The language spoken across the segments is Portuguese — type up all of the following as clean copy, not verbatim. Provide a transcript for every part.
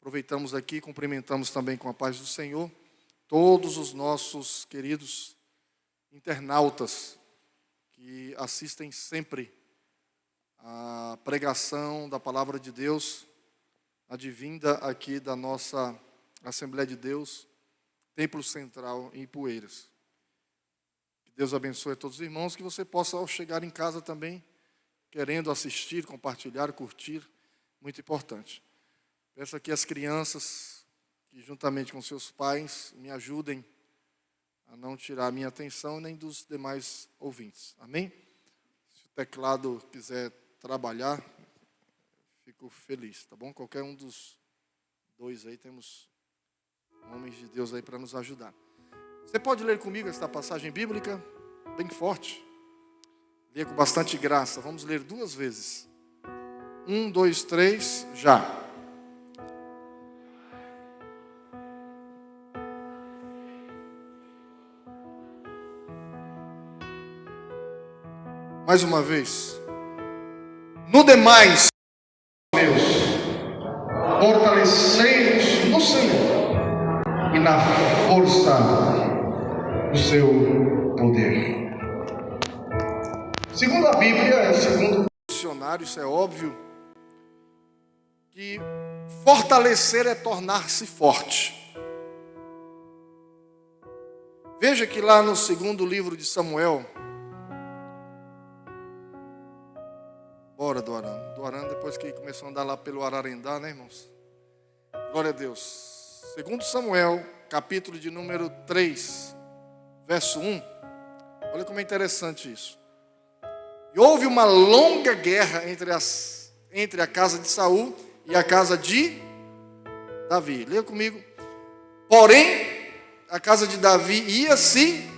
Aproveitamos aqui, cumprimentamos também com a paz do Senhor todos os nossos queridos internautas que assistem sempre à pregação da palavra de Deus, advinda aqui da nossa Assembleia de Deus, Templo Central em Ipueiras. Que Deus abençoe a todos os irmãos, que você possa, ao chegar em casa também, querendo assistir, compartilhar, curtir, muito importante. Peço aqui às crianças que, juntamente com seus pais, me ajudem a não tirar a minha atenção nem dos demais ouvintes. Amém? Se o teclado quiser trabalhar, fico feliz, tá bom? Qualquer um dos dois aí, temos homens de Deus aí para nos ajudar. Você pode ler comigo esta passagem bíblica, bem forte. Leia com bastante graça. Vamos ler 2 vezes. 1, 2, 3, já. Mais uma vez. No demais, meus, fortalecei-vos no Senhor e na força do seu poder. Segundo a Bíblia, segundo o dicionário, isso é óbvio, que fortalecer é tornar-se forte. Veja que lá no segundo livro de Samuel, bora do Arana, depois que começou a andar lá pelo Ararendá, né, irmãos? Glória a Deus. Segundo Samuel, capítulo de número 3, verso 1. Olha como é interessante isso. E houve uma longa guerra entre a casa de Saul e a casa de Davi. Leia comigo. Porém, a casa de Davi ia se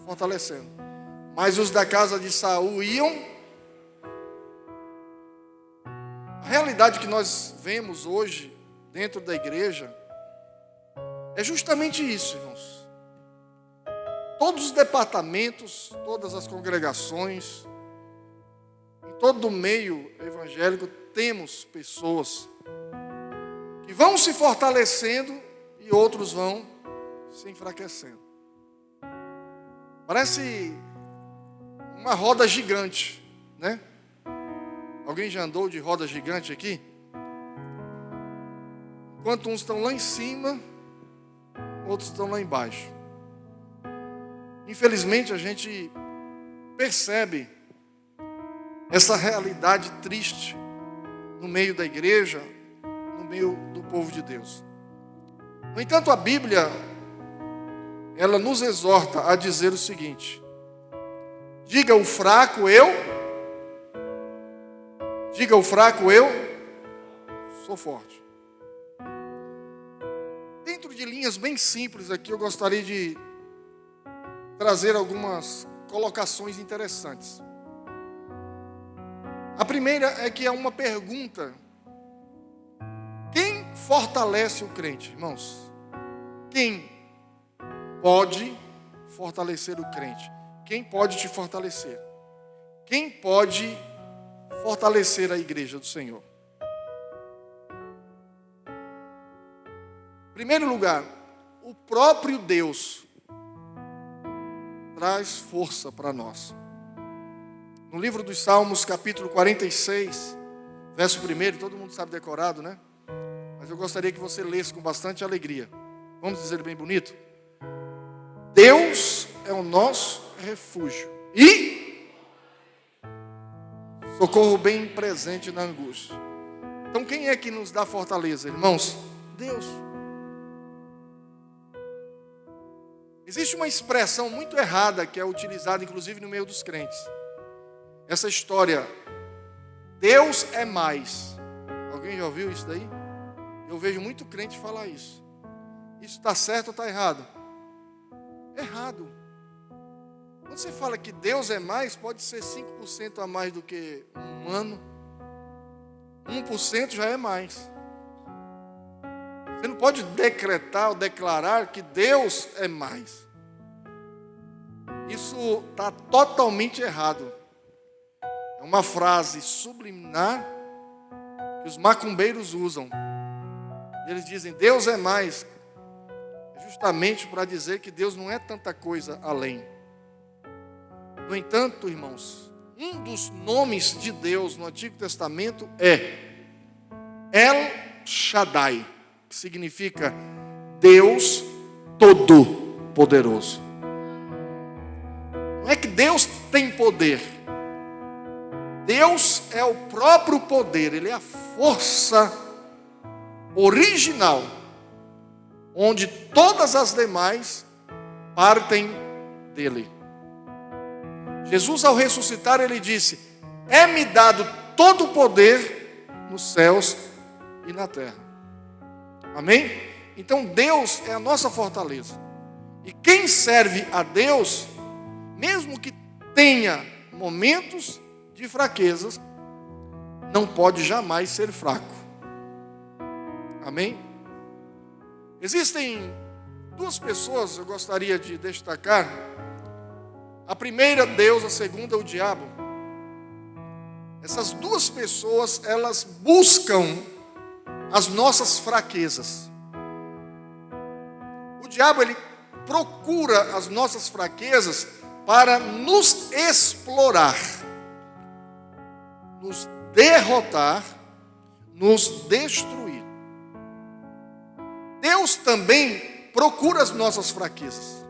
fortalecendo, mas os da casa de Saul iam. A realidade que nós vemos hoje dentro da igreja é justamente isso, irmãos. Todos os departamentos, todas as congregações, em todo o meio evangélico, temos pessoas que vão se fortalecendo e outros vão se enfraquecendo. Parece uma roda gigante, né? Alguém já andou de roda gigante aqui? Enquanto uns estão lá em cima, outros estão lá embaixo. Infelizmente a gente percebe essa realidade triste no meio da igreja, no meio do povo de Deus. No entanto, a Bíblia, ela nos exorta a dizer o seguinte: diga o fraco eu sou forte. Dentro de linhas bem simples aqui, eu gostaria de trazer algumas colocações interessantes. A primeira é que é uma pergunta: quem fortalece o crente, irmãos? Quem pode fortalecer o crente? Quem pode te fortalecer? Quem pode fortalecer a igreja do Senhor? Em primeiro lugar, o próprio Deus traz força para nós. No livro dos Salmos, capítulo 46, verso 1, todo mundo sabe decorado, né? Mas eu gostaria que você lesse com bastante alegria. Vamos dizer bem bonito? Deus é o nosso refúgio e socorro bem presente na angústia. Então quem é que nos dá fortaleza, irmãos? Deus. Existe uma expressão muito errada que é utilizada inclusive no meio dos crentes. Essa história, Deus é mais. Alguém já ouviu isso daí? Eu vejo muito crente falar isso. Isso está certo ou está errado? Errado. Quando você fala que Deus é mais, pode ser 5% a mais do que um humano. 1% já é mais. Você não pode decretar ou declarar que Deus é mais. Isso está totalmente errado. É uma frase subliminar que os macumbeiros usam Eles dizem, Deus é mais. Justamente para dizer que Deus não é tanta coisa além. No entanto, irmãos, um dos nomes de Deus no Antigo Testamento é El Shaddai, que significa Deus Todo-Poderoso. Não é que Deus tem poder. Deus é o próprio poder, Ele é a força original, onde todas as demais partem dele. Jesus, ao ressuscitar, Ele disse, é-me dado todo o poder nos céus e na terra. Amém? Então Deus é a nossa fortaleza. E quem serve a Deus, mesmo que tenha momentos de fraquezas, não pode jamais ser fraco. Amém? Existem duas pessoas, eu gostaria de destacar. A primeira, Deus, a segunda, o diabo. Essas duas pessoas, elas buscam as nossas fraquezas. O diabo, ele procura as nossas fraquezas para nos explorar, nos derrotar, nos destruir. Deus também procura as nossas fraquezas.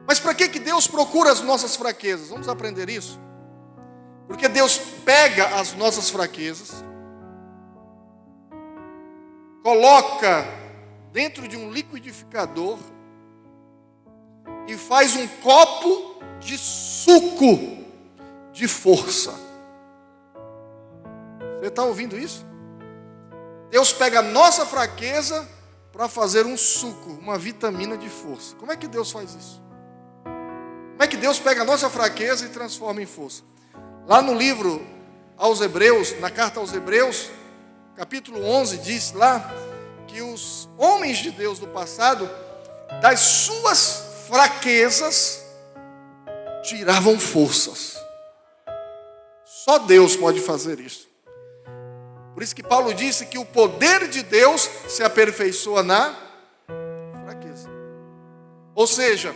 Mas para que Deus procura as nossas fraquezas? Vamos aprender isso? Porque Deus pega as nossas fraquezas, coloca dentro de um liquidificador e faz um copo de suco de força. Você está ouvindo isso? Deus pega a nossa fraqueza para fazer um suco, uma vitamina de força. Como é que Deus faz isso? Como é que Deus pega a nossa fraqueza e transforma em força? Lá no livro aos Hebreus, na carta aos Hebreus, capítulo 11, diz lá que os homens de Deus do passado, das suas fraquezas, tiravam forças. Só Deus pode fazer isso. Por isso que Paulo disse que o poder de Deus se aperfeiçoa na fraqueza. Ou seja,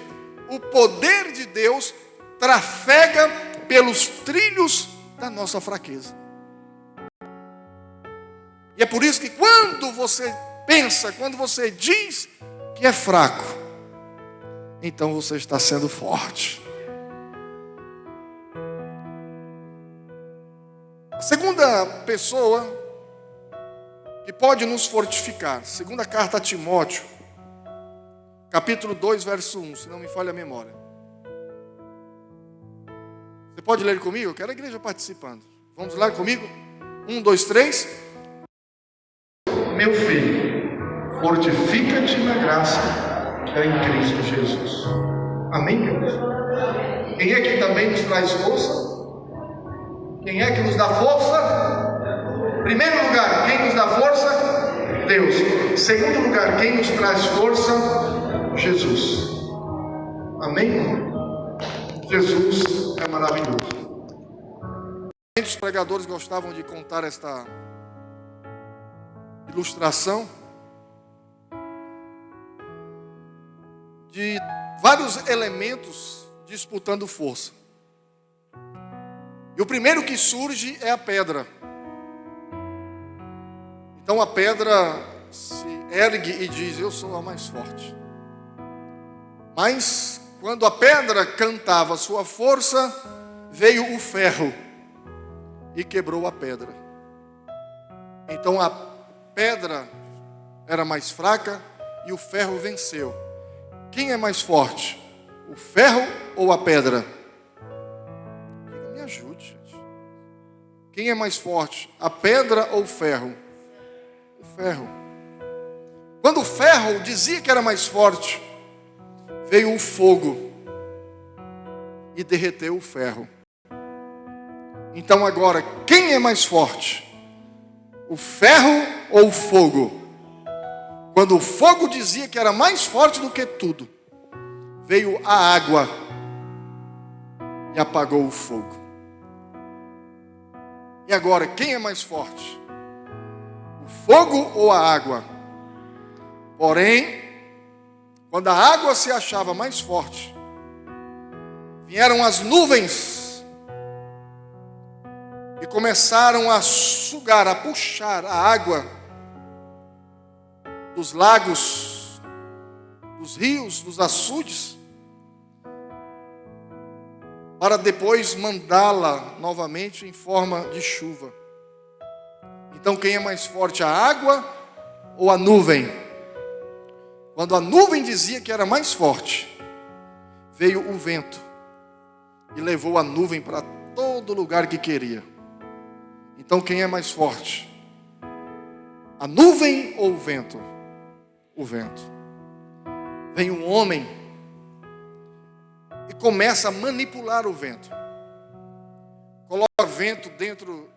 o poder de Deus trafega pelos trilhos da nossa fraqueza. E é por isso que quando você pensa, quando você diz que é fraco, então você está sendo forte. A segunda pessoa que pode nos fortificar, segunda carta a Timóteo, capítulo 2, verso 1, se não me falha a memória. Você pode ler comigo? Eu quero a igreja participando. Vamos lá comigo? 1, 2, 3. Meu filho, fortifica-te na graça que é em Cristo Jesus. Amém, queridos? Quem é que também nos traz força? Quem é que nos dá força? Primeiro lugar, quem nos dá força? Deus. Segundo lugar, quem nos traz força? Jesus. Amém? Jesus é maravilhoso. Muitos pregadores gostavam de contar esta ilustração de vários elementos disputando força. E o primeiro que surge é a pedra. Então a pedra se ergue e diz, eu sou a mais forte. Mas quando a pedra cantava sua força, veio o ferro e quebrou a pedra. Então a pedra era mais fraca e o ferro venceu. Quem é mais forte? O ferro ou a pedra? Me ajude, gente. Quem é mais forte? A pedra ou o ferro? O ferro. Quando o ferro dizia que era mais forte, veio o fogo e derreteu o ferro. Então agora, quem é mais forte? O ferro ou o fogo? Quando o fogo dizia que era mais forte do que tudo, veio a água e apagou o fogo. E agora, quem é mais forte? O fogo ou a água. Porém, quando a água se achava mais forte, vieram as nuvens e começaram a sugar, a puxar a água dos lagos, dos rios, dos açudes, para depois mandá-la novamente em forma de chuva. Então, quem é mais forte, a água ou a nuvem? Quando a nuvem dizia que era mais forte, veio o vento e levou a nuvem para todo lugar que queria. Então, quem é mais forte? A nuvem ou o vento? O vento. Vem um homem e começa a manipular o vento. Coloca o vento dentro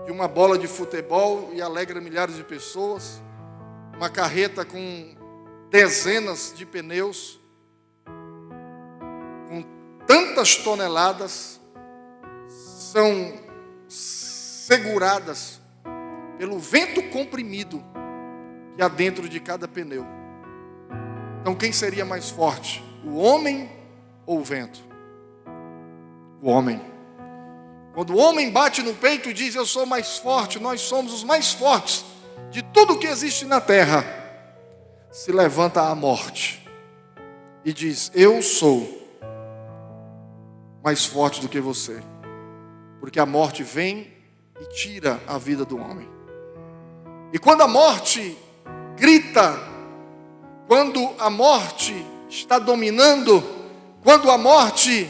de uma bola de futebol e alegra milhares de pessoas. Uma carreta com dezenas de pneus, com tantas toneladas, são seguradas pelo vento comprimido que há dentro de cada pneu. Então, quem seria mais forte? O homem ou o vento? O homem. Quando o homem bate no peito e diz: eu sou mais forte, nós somos os mais fortes de tudo que existe na terra, se levanta a morte e diz: eu sou mais forte do que você, porque a morte vem e tira a vida do homem. E quando a morte grita, quando a morte está dominando, quando a morte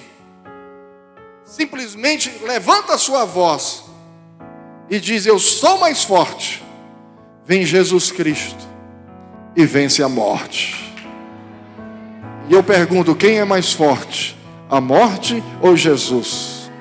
simplesmente levanta a sua voz e diz: eu sou mais forte, vem Jesus Cristo e vence a morte. E eu pergunto: quem é mais forte? A morte ou Jesus?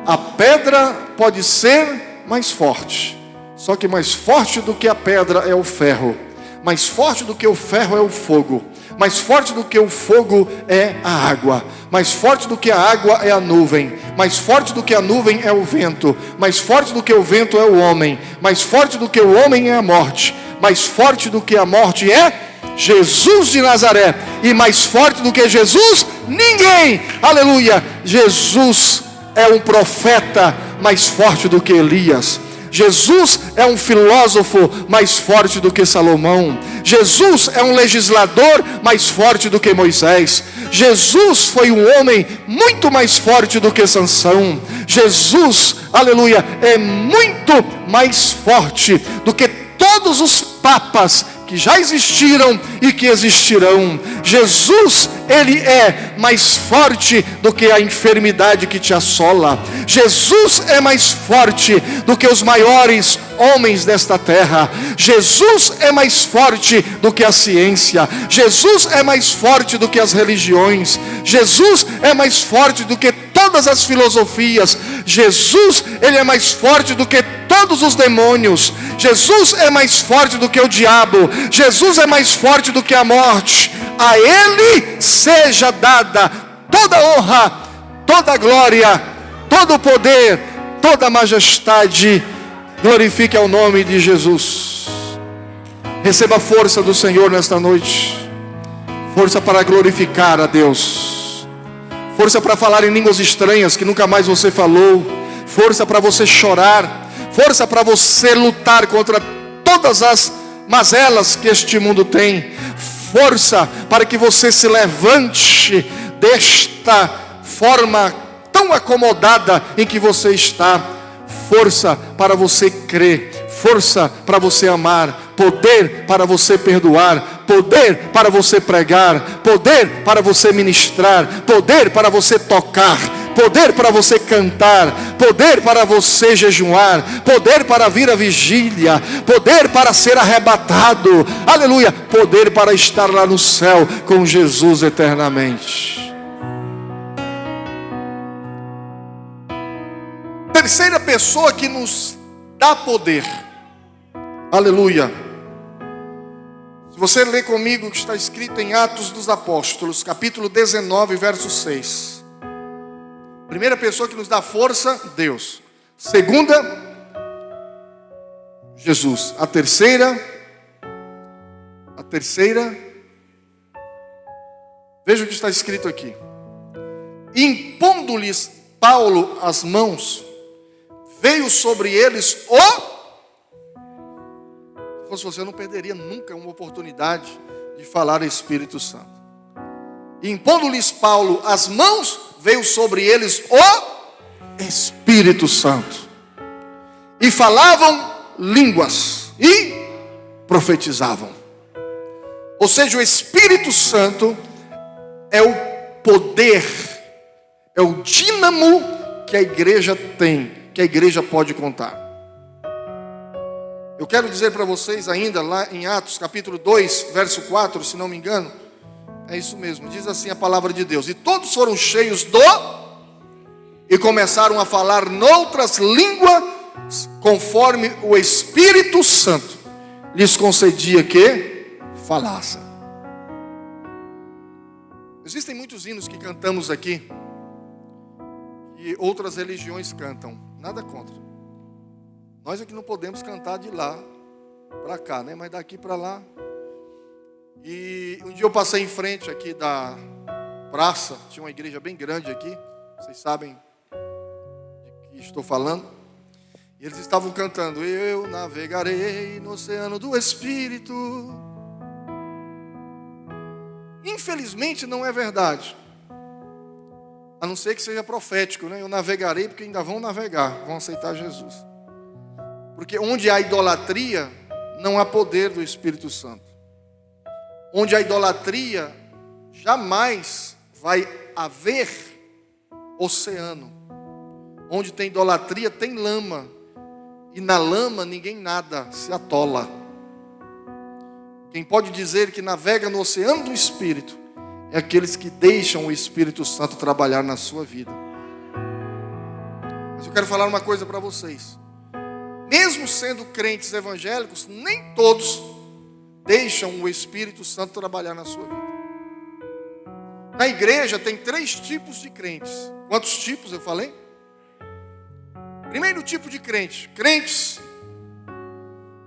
A pedra pode ser mais forte, só que mais forte do que a pedra é o ferro. Mais forte do que o ferro é o fogo. Mais forte do que o fogo é a água. Mais forte do que a água é a nuvem. Mais forte do que a nuvem é o vento. Mais forte do que o vento é o homem. Mais forte do que o homem é a morte. Mais forte do que a morte é Jesus de Nazaré. E mais forte do que Jesus, ninguém. Aleluia. Jesus é um profeta mais forte do que Elias. Jesus é um filósofo mais forte do que Salomão. Jesus é um legislador mais forte do que Moisés. Jesus foi um homem muito mais forte do que Sansão. Jesus, aleluia, é muito mais forte do que todos os papas que já existiram e que existirão. Jesus, ele é mais forte do que a enfermidade que te assola. Jesus é mais forte do que os maiores homens desta terra. Jesus é mais forte do que a ciência. Jesus é mais forte do que as religiões. Jesus é mais forte do que todas as filosofias. Jesus, ele é mais forte do que todos os demônios. Jesus é mais forte do que o diabo. Jesus é mais forte do que a morte. A ele seja dada toda a honra, toda a glória, todo o poder, toda a majestade. Glorifique ao nome de Jesus. Receba a força do Senhor nesta noite. Força para glorificar a Deus. Força para falar em línguas estranhas que nunca mais você falou. Força para você chorar. Força para você lutar contra todas as mazelas que este mundo tem. Força para que você se levante desta forma tão acomodada em que você está. Força para você crer. Força para você amar. Poder para você perdoar. Poder para você pregar. Poder para você ministrar. Poder para você tocar. Poder para você cantar. Poder para você jejuar. Poder para vir à vigília. Poder para ser arrebatado. Aleluia. Poder para estar lá no céu com Jesus eternamente. Terceira pessoa que nos dá poder. Aleluia. Se você ler comigo o que está escrito em Atos dos Apóstolos, capítulo 19, verso 6. Primeira pessoa que nos dá força, Deus. Segunda, Jesus. A terceira, veja o que está escrito aqui. Impondo-lhes Paulo as mãos, veio sobre eles Se fosse você, eu não perderia nunca uma oportunidade de falar o Espírito Santo. Impondo-lhes Paulo as mãos, veio sobre eles o Espírito Santo. E falavam línguas e profetizavam. Ou seja, o Espírito Santo é o poder, é o dínamo que a igreja tem, que a igreja pode contar. Eu quero dizer para vocês ainda, lá em Atos capítulo 2, verso 4, se não me engano, é isso mesmo, diz assim a palavra de Deus: e todos foram cheios e começaram a falar noutras línguas, conforme o Espírito Santo lhes concedia que falassem. Existem muitos hinos que cantamos aqui, e outras religiões cantam, nada contra. Nós aqui não podemos cantar de lá para cá, né? Mas daqui para lá. E um dia eu passei em frente aqui da praça, tinha uma igreja bem grande aqui, vocês sabem de que estou falando. E eles estavam cantando: eu navegarei no oceano do Espírito. Infelizmente não é verdade. A não ser que seja profético, né? Eu navegarei, porque ainda vão navegar, vão aceitar Jesus. Porque onde há idolatria, não há poder do Espírito Santo. Onde há idolatria, jamais vai haver oceano. Onde tem idolatria, tem lama. E na lama ninguém nada, se atola. Quem pode dizer que navega no oceano do Espírito é aqueles que deixam o Espírito Santo trabalhar na sua vida. Mas eu quero falar uma coisa para vocês. Mesmo sendo crentes evangélicos, nem todos deixam o Espírito Santo trabalhar na sua vida. Na igreja tem 3 tipos de crentes. Quantos tipos eu falei? Primeiro tipo de crente: crentes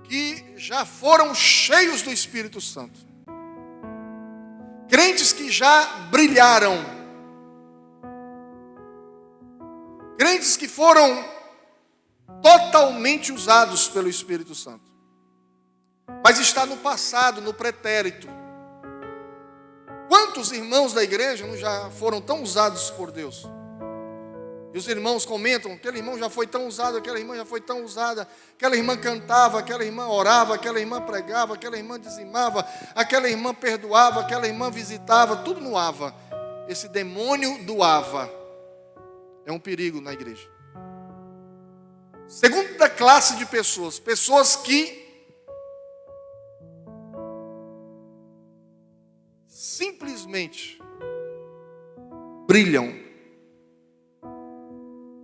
que já foram cheios do Espírito Santo. Crentes que já brilharam. Crentes que foram totalmente usados pelo Espírito Santo. Mas está no passado, no pretérito. Quantos irmãos da igreja não já foram tão usados por Deus? E os irmãos comentam: aquele irmão já foi tão usado, aquela irmã já foi tão usada, aquela irmã cantava, aquela irmã orava, aquela irmã pregava, aquela irmã dizimava, aquela irmã perdoava, aquela irmã visitava, tudo no Ava. Esse demônio do Ava é um perigo na igreja. Segunda classe de pessoas, pessoas que simplesmente brilham.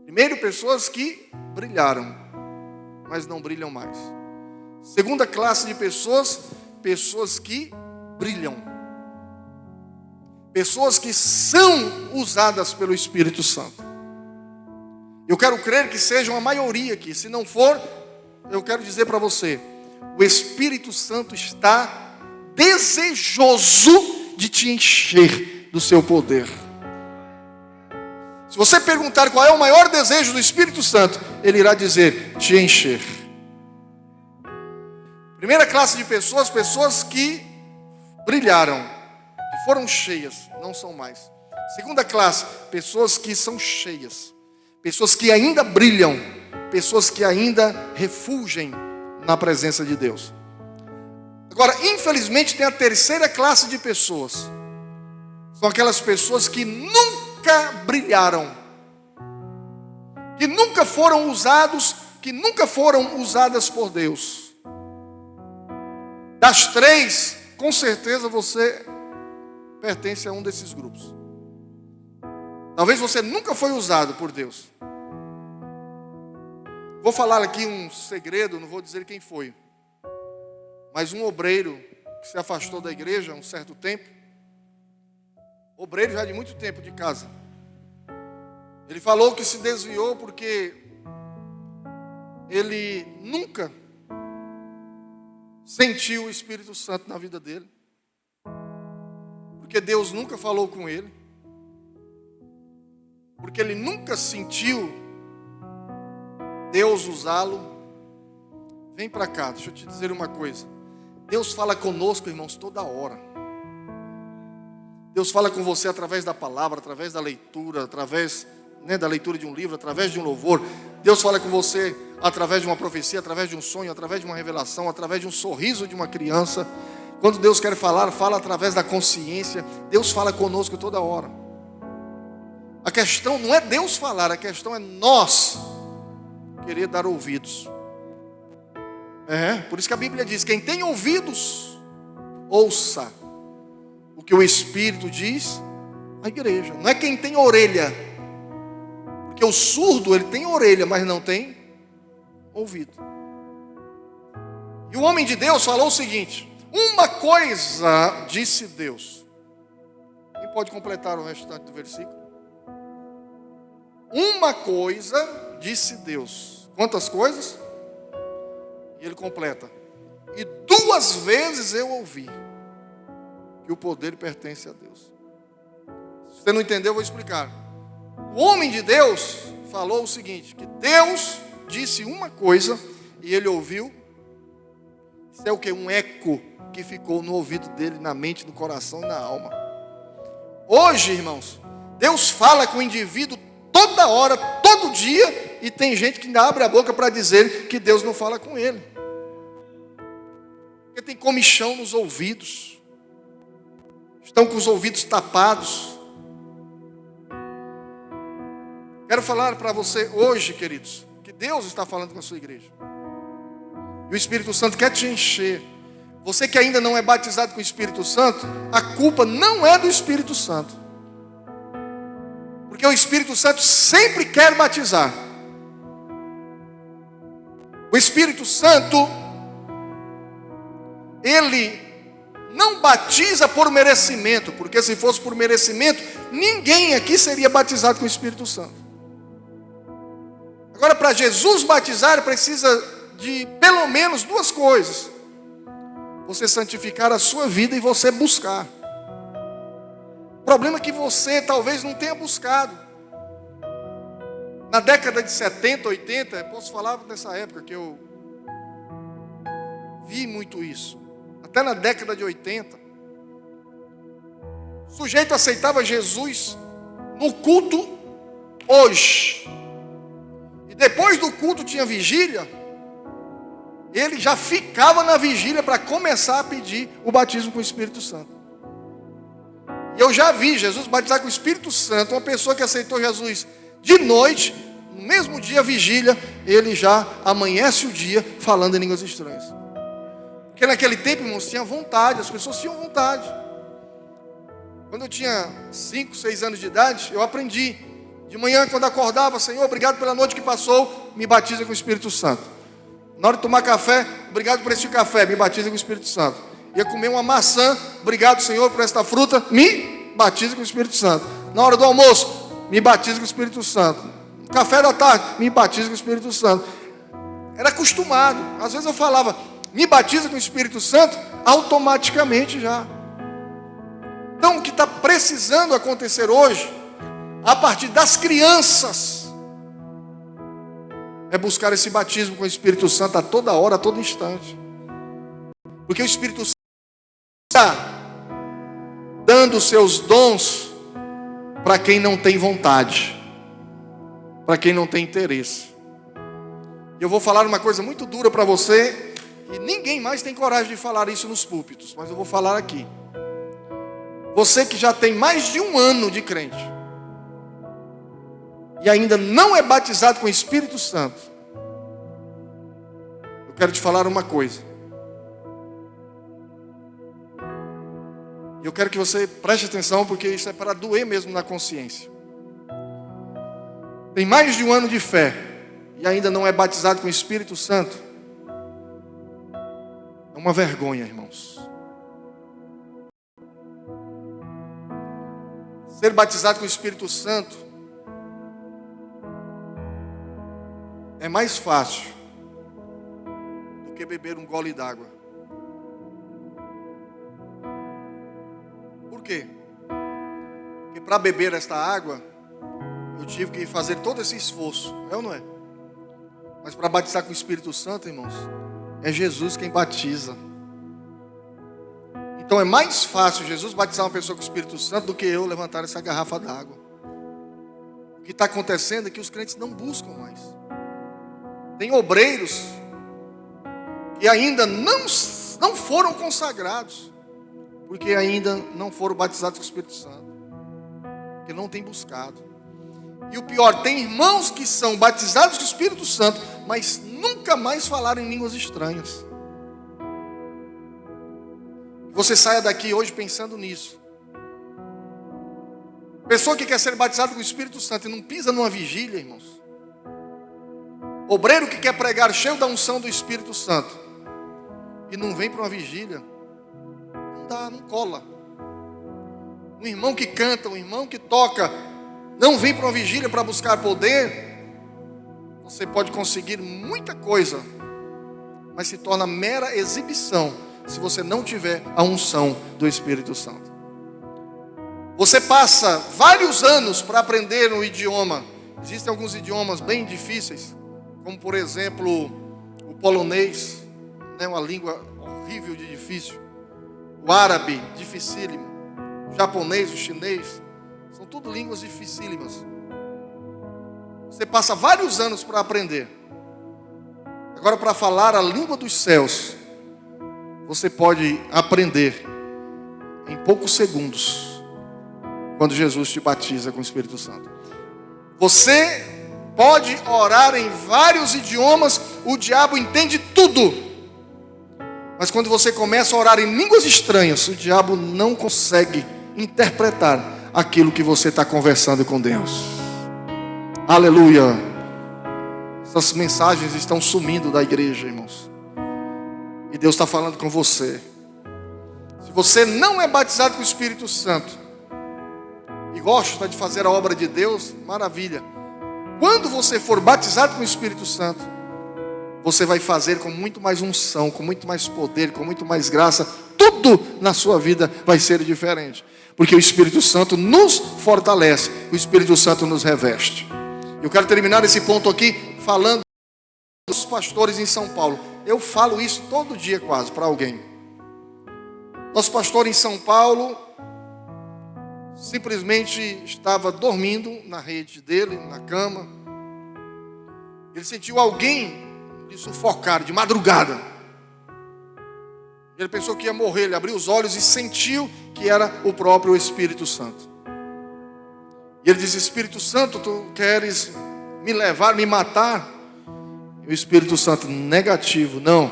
Primeiro, pessoas que brilharam, mas não brilham mais. Segunda classe de pessoas, pessoas que brilham. Pessoas que são usadas pelo Espírito Santo. Eu quero crer que sejam a maioria aqui. Se não for, eu quero dizer para você: o Espírito Santo está desejoso de te encher do seu poder. Se você perguntar qual é o maior desejo do Espírito Santo, ele irá dizer: te encher. Primeira classe de pessoas, pessoas que brilharam, que foram cheias, não são mais. Segunda classe, pessoas que são cheias, pessoas que ainda brilham, pessoas que ainda refugem na presença de Deus. Agora, infelizmente, tem a terceira classe de pessoas. São aquelas pessoas que nunca brilharam, que nunca foram usados, que nunca foram usadas por Deus. Das 3, com certeza você pertence a um desses grupos. Talvez você nunca foi usado por Deus. Vou falar aqui um segredo, não vou dizer quem foi. Mas um obreiro que se afastou da igreja há um certo tempo, obreiro já de muito tempo de casa, ele falou que se desviou porque ele nunca sentiu o Espírito Santo na vida dele. Porque Deus nunca falou com ele. Porque ele nunca sentiu Deus usá-lo. Vem para cá, deixa eu te dizer uma coisa. Deus fala conosco, irmãos, toda hora. Deus fala com você através da palavra, através da leitura, através da leitura de um livro, através de um louvor. Deus fala com você através de uma profecia, através de um sonho, através de uma revelação, através de um sorriso de uma criança. Quando Deus quer falar, fala através da consciência. Deus fala conosco toda hora. A questão não é Deus falar, a questão é nós querer dar ouvidos. Por isso que a Bíblia diz: quem tem ouvidos, ouça o que o Espírito diz à igreja. Não é quem tem orelha, porque o surdo, ele tem orelha, mas não tem ouvido. E o homem de Deus falou o seguinte: uma coisa disse Deus. Quem pode completar o restante do versículo? Uma coisa disse Deus. Quantas coisas? E ele completa: e 2 vezes eu ouvi que o poder pertence a Deus. Se você não entendeu, eu vou explicar. O homem de Deus falou o seguinte: que Deus disse uma coisa e ele ouviu. Isso é o que? Um eco que ficou no ouvido dele, na mente, no coração e na alma. Hoje, irmãos, Deus fala com o indivíduo toda hora, todo dia, e tem gente que ainda abre a boca para dizer que Deus não fala com ele. Porque tem comichão nos ouvidos, estão com os ouvidos tapados. Quero falar para você hoje, queridos, que Deus está falando com a sua igreja. E o Espírito Santo quer te encher. Você que ainda não é batizado com o Espírito Santo, a culpa não é do Espírito Santo. Porque o Espírito Santo sempre quer batizar. O Espírito Santo, ele não batiza por merecimento, porque se fosse por merecimento, ninguém aqui seria batizado com o Espírito Santo. Agora, para Jesus batizar, precisa de pelo menos 2 coisas: você santificar a sua vida e você buscar. O problema é que você talvez não tenha buscado. Na década de 70, 80, eu posso falar dessa época que eu vi muito isso. Até na década de 80, o sujeito aceitava Jesus no culto hoje. E depois do culto tinha vigília. Ele já ficava na vigília para começar a pedir o batismo com o Espírito Santo. E eu já vi Jesus batizar com o Espírito Santo uma pessoa que aceitou Jesus de noite, no mesmo dia vigília, ele já amanhece o dia falando em línguas estranhas. Porque naquele tempo, irmãos, tinha vontade, as pessoas tinham vontade. Quando eu tinha 5, 6 anos de idade, eu aprendi. De manhã, quando acordava: Senhor, obrigado pela noite que passou, me batiza com o Espírito Santo. Na hora de tomar café: obrigado por este café, me batiza com o Espírito Santo. Ia comer uma maçã: obrigado, Senhor, por esta fruta, me batiza com o Espírito Santo. Na hora do almoço: me batiza com o Espírito Santo. Café da tarde: me batiza com o Espírito Santo. Era acostumado. Às vezes eu falava: me batiza com o Espírito Santo, automaticamente já. Então o que está precisando acontecer hoje, a partir das crianças, é buscar esse batismo com o Espírito Santo a toda hora, a todo instante. Porque o Espírito Santo está dando os seus dons para quem não tem vontade, para quem não tem interesse. E eu vou falar uma coisa muito dura para você, e ninguém mais tem coragem de falar isso nos púlpitos, mas eu vou falar aqui. Você que já tem mais de 1 ano de crente e ainda não é batizado com o Espírito Santo, eu quero te falar uma coisa. E eu quero que você preste atenção, porque isso é para doer mesmo na consciência. Tem mais de 1 ano de fé e ainda não é batizado com o Espírito Santo, é uma vergonha, irmãos. Ser batizado com o Espírito Santo é mais fácil do que beber um gole d'água. Por quê? Porque para beber esta água, eu tive que fazer todo esse esforço, é ou não é? Mas para batizar com o Espírito Santo, irmãos, é Jesus quem batiza. Então é mais fácil Jesus batizar uma pessoa com o Espírito Santo do que eu levantar essa garrafa d'água. O que está acontecendo é que os crentes não buscam mais. Tem obreiros que ainda não foram consagrados, porque ainda não foram batizados com o Espírito Santo, porque não têm buscado. E o pior, tem irmãos que são batizados com o Espírito Santo, mas nunca mais falaram em línguas estranhas. Você saia daqui hoje pensando nisso. Pessoa que quer ser batizada com o Espírito Santo e não pisa numa vigília, irmãos. Obreiro que quer pregar cheio da unção do Espírito Santo e não vem para uma vigília, não dá, não cola. Um irmão que canta, um irmão que toca, não vem para uma vigília para buscar poder, você pode conseguir muita coisa, mas se torna mera exibição se você não tiver a unção do Espírito Santo. Você passa vários anos para aprender um idioma. Existem alguns idiomas bem difíceis, como por exemplo o polonês, né, uma língua horrível de difícil. O árabe, dificílimo. O japonês, o chinês, são tudo línguas dificílimas. Você passa vários anos para aprender. Agora, para falar a língua dos céus, você pode aprender em poucos segundos, quando Jesus te batiza com o Espírito Santo. Você pode orar em vários idiomas, o diabo entende tudo. Mas quando você começa a orar em línguas estranhas, o diabo não consegue interpretar aquilo que você está conversando com Deus. Aleluia. Essas mensagens estão sumindo da igreja, irmãos. E Deus está falando com você. Se você não é batizado com o Espírito Santo e gosta de fazer a obra de Deus, maravilha. Quando você for batizado com o Espírito Santo, você vai fazer com muito mais unção, com muito mais poder, com muito mais graça. Tudo na sua vida vai ser diferente, porque o Espírito Santo nos fortalece, o Espírito Santo nos reveste. Eu quero terminar esse ponto aqui falando dos pastores em São Paulo. Eu falo isso todo dia quase para alguém. Nosso pastor em São Paulo simplesmente estava dormindo na rede dele, na cama. Ele sentiu alguém lhe sufocar de madrugada. Ele pensou que ia morrer. Ele abriu os olhos e sentiu que era o próprio Espírito Santo. E ele disse: Espírito Santo, tu queres me levar, me matar? E o Espírito Santo: negativo, não.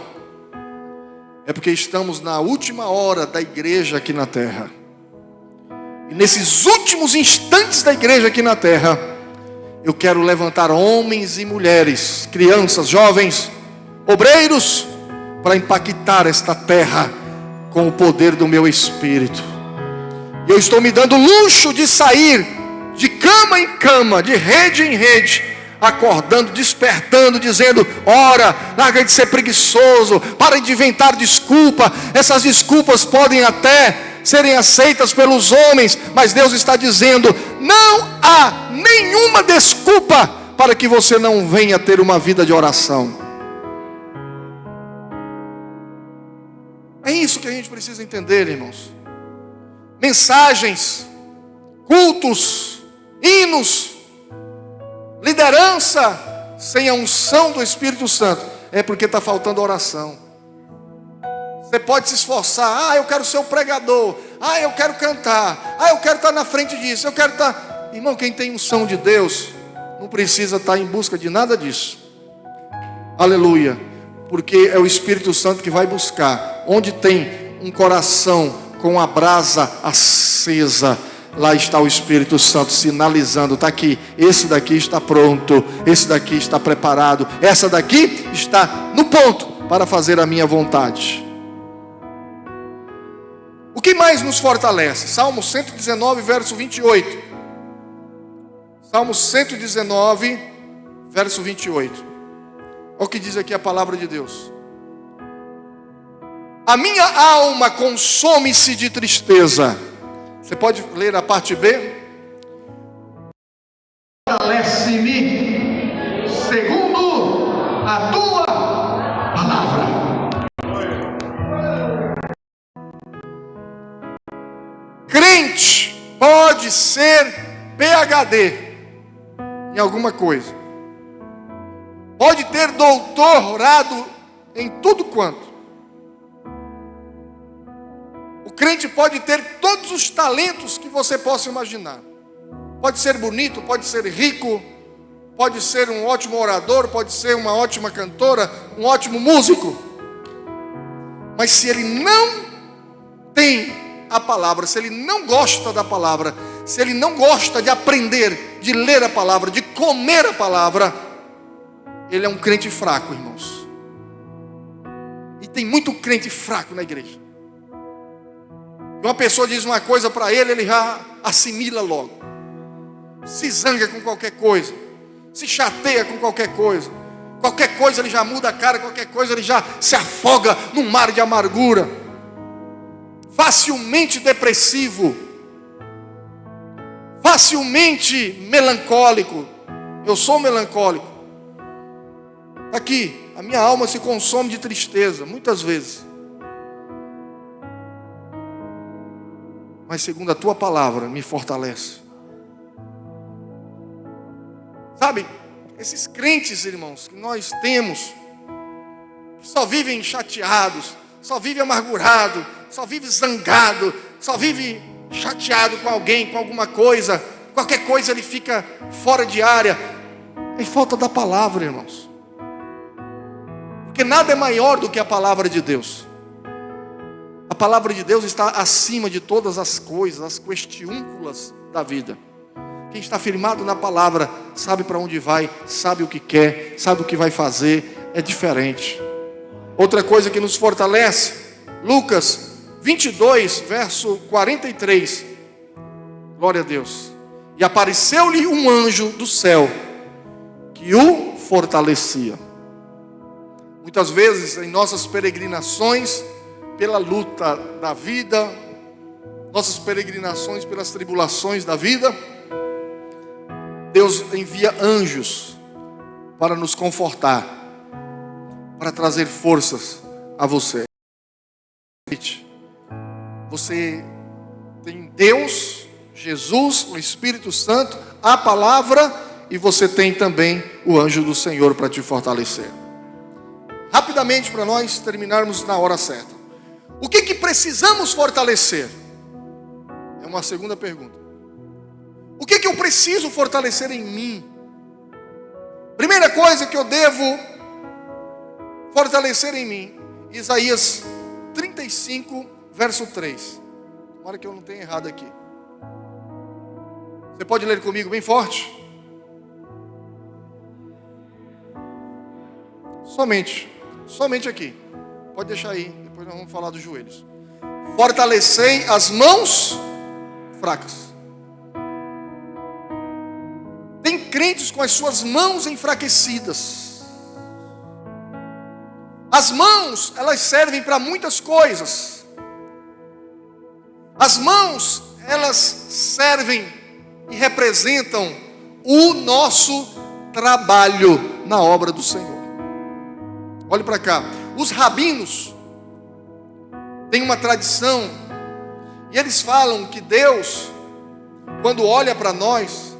É porque estamos na última hora da igreja aqui na terra. E nesses últimos instantes da igreja aqui na terra, eu quero levantar homens e mulheres, crianças, jovens, obreiros, para impactar esta terra com o poder do meu Espírito. E eu estou me dando luxo de sair de cama em cama, de rede em rede, acordando, despertando, dizendo: ora, larga de ser preguiçoso, para de inventar desculpa. Essas desculpas podem até serem aceitas pelos homens, mas Deus está dizendo: não há nenhuma desculpa para que você não venha ter uma vida de oração. É isso que a gente precisa entender, irmãos. Mensagens, cultos, hinos, liderança sem a unção do Espírito Santo é porque está faltando oração. Você pode se esforçar: eu quero ser o pregador, eu quero cantar, eu quero estar na frente disso, eu quero estar... Irmão, quem tem unção de Deus não precisa estar em busca de nada disso. Aleluia. Porque é o Espírito Santo que vai buscar. Onde tem um coração com a brasa acesa, lá está o Espírito Santo sinalizando: está aqui, esse daqui está pronto, esse daqui está preparado, essa daqui está no ponto para fazer a minha vontade. O que mais nos fortalece? Salmo 119, verso 28. Salmo 119, verso 28. Olha o que diz aqui a palavra de Deus: a minha alma consome-se de tristeza. Você pode ler a parte B? Fortalece-me segundo a tua palavra. Crente pode ser PhD em alguma coisa. Pode ter doutorado em tudo quanto. O crente pode ter todos os talentos que você possa imaginar. Pode ser bonito, pode ser rico, pode ser um ótimo orador, pode ser uma ótima cantora, um ótimo músico. Mas se ele não tem a palavra, se ele não gosta da palavra, se ele não gosta de aprender, de ler a palavra, de comer a palavra, ele é um crente fraco, irmãos. E tem muito crente fraco na igreja. E uma pessoa diz uma coisa para ele, ele já assimila logo. Se zanga com qualquer coisa, se chateia com qualquer coisa. Qualquer coisa ele já muda a cara, qualquer coisa ele já se afoga num mar de amargura. Facilmente depressivo, facilmente melancólico. Eu sou melancólico. Aqui, a minha alma se consome de tristeza, muitas vezes. Mas segundo a tua palavra, me fortalece. Sabe, esses crentes, irmãos, que nós temos, que só vivem chateados, só vivem amargurados, só vive zangado, só vive chateado com alguém, com alguma coisa, qualquer coisa ele fica fora de área. É falta da palavra, irmãos. Porque nada é maior do que a palavra de Deus. A palavra de Deus está acima de todas as coisas, as questiúnculas da vida. Quem está firmado na palavra sabe para onde vai, sabe o que quer, sabe o que vai fazer, é diferente. Outra coisa que nos fortalece, Lucas 22, verso 43. Glória a Deus. E apareceu-lhe um anjo do céu que o fortalecia. Muitas vezes em nossas peregrinações pela luta da vida, nossas peregrinações pelas tribulações da vida, Deus envia anjos para nos confortar, para trazer forças a você. Você tem Deus, Jesus, o Espírito Santo, a palavra, e você tem também o anjo do Senhor para te fortalecer. Rapidamente, para nós terminarmos na hora certa. O que precisamos fortalecer? É uma segunda pergunta. O que eu preciso fortalecer em mim? Primeira coisa que eu devo fortalecer em mim, Isaías 35, verso 3. Tomara que eu não tenha errado aqui. Você pode ler comigo bem forte? Somente aqui. Pode deixar aí, depois nós vamos falar dos joelhos. Fortalecei as mãos fracas. Tem crentes com as suas mãos enfraquecidas. As mãos, elas servem para muitas coisas. As mãos, elas servem e representam o nosso trabalho na obra do Senhor. Olhe para cá. Os rabinos têm uma tradição, e eles falam que Deus, quando olha para nós,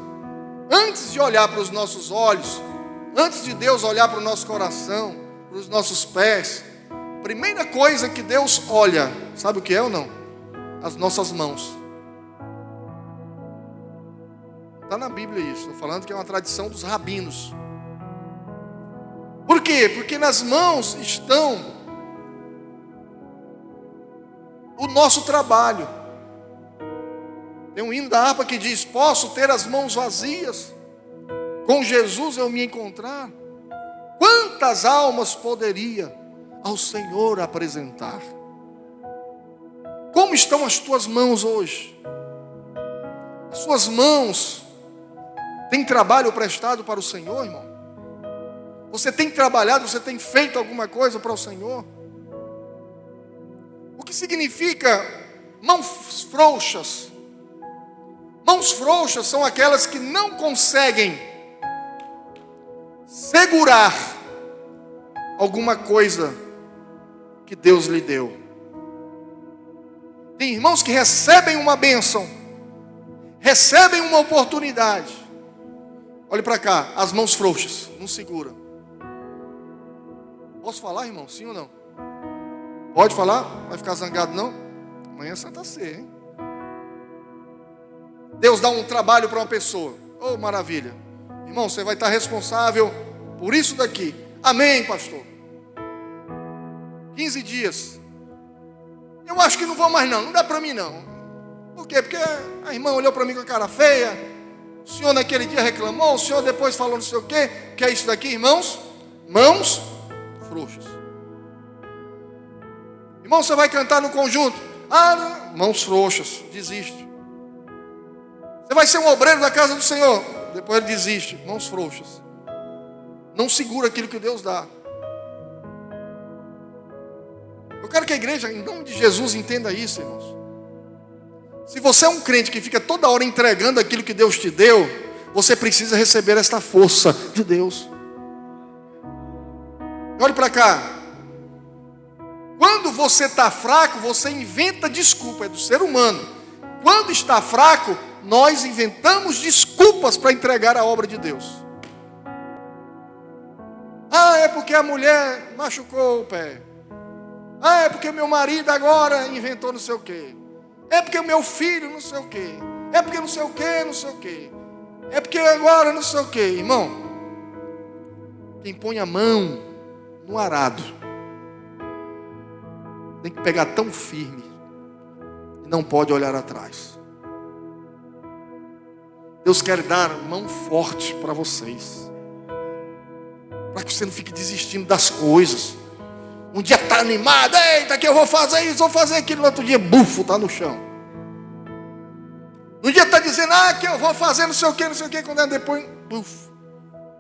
antes de olhar para os nossos olhos, antes de Deus olhar para o nosso coração, para os nossos pés, a primeira coisa que Deus olha, sabe o que é ou não? As nossas mãos. Está na Bíblia isso, estou falando que é uma tradição dos rabinos. Por quê? Porque nas mãos estão o nosso trabalho. Tem um hino da harpa que diz: posso ter as mãos vazias, com Jesus eu me encontrar. Quantas almas poderia ao Senhor apresentar? Como estão as tuas mãos hoje? As suas mãos têm trabalho prestado para o Senhor, irmão? Você tem trabalhado, você tem feito alguma coisa para o Senhor? O que significa mãos frouxas? Mãos frouxas são aquelas que não conseguem segurar alguma coisa que Deus lhe deu. Tem irmãos que recebem uma bênção, recebem uma oportunidade. Olhe para cá, as mãos frouxas, não segura. Posso falar, irmão? Sim ou não? Pode falar? Vai ficar zangado não? Amanhã é Santa Ceia, hein? Deus dá um trabalho para uma pessoa. Oh, maravilha. Irmão, você vai estar responsável por isso daqui. Amém, pastor. 15 dias. Eu acho que não vou mais não dá para mim não. Por quê? Porque a irmã olhou para mim com a cara feia. O senhor naquele dia reclamou. O senhor depois falou não sei o quê. Que é isso daqui, irmãos? Mãos frouxas. Irmão, você vai cantar no conjunto. Mãos frouxas, desiste. Você vai ser um obreiro da casa do Senhor. Depois ele desiste, mãos frouxas. Não segura aquilo que Deus dá. Eu quero que a igreja, em nome de Jesus, entenda isso, irmãos. Se você é um crente que fica toda hora entregando aquilo que Deus te deu, você precisa receber esta força de Deus. Olhe para cá. Quando você está fraco, você inventa desculpa, é do ser humano. Quando está fraco, nós inventamos desculpas para entregar a obra de Deus. É porque a mulher machucou o pé. É porque meu marido agora inventou não sei o quê. É porque o meu filho não sei o quê. É porque não sei o quê, não sei o quê. É porque agora não sei o quê. Irmão, quem põe a mão no arado tem que pegar tão firme e não pode olhar atrás. Deus quer dar mão forte para vocês, para que você não fique desistindo das coisas. Um dia está animado, eita, que eu vou fazer isso, vou fazer aquilo. No outro dia, bufo, está no chão. Um dia está dizendo, que eu vou fazer não sei o que, quando é depois, bufo.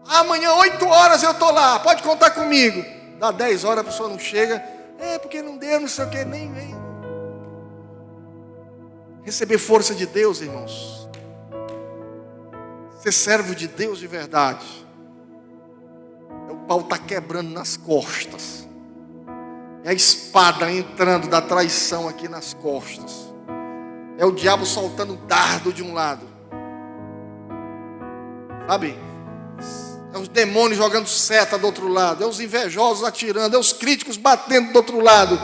Amanhã, 8 horas eu estou lá, pode contar comigo. Dá 10 horas, a pessoa não chega, porque não deu, não sei o que, nem vem. Receber força de Deus, irmãos. Ser servo de Deus de verdade. O pau está quebrando nas costas. É a espada entrando da traição aqui nas costas. É o diabo soltando dardo de um lado. Sabe? É os demônios jogando seta do outro lado. É os invejosos atirando. É os críticos batendo do outro lado.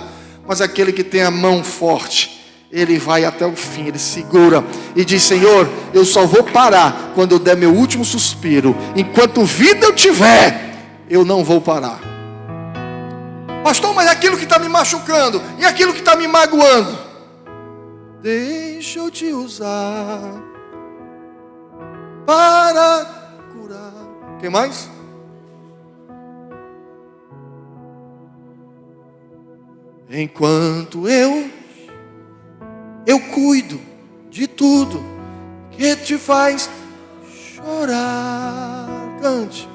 Mas aquele que tem a mão forte, ele vai até o fim, ele segura e diz, Senhor, eu só vou parar quando eu der meu último suspiro. Enquanto vida eu tiver, eu não vou parar. Pastor, mas aquilo que está me machucando e aquilo que está me magoando, deixa eu te usar para curar. O que mais? Enquanto eu cuido de tudo que te faz chorar. Cante.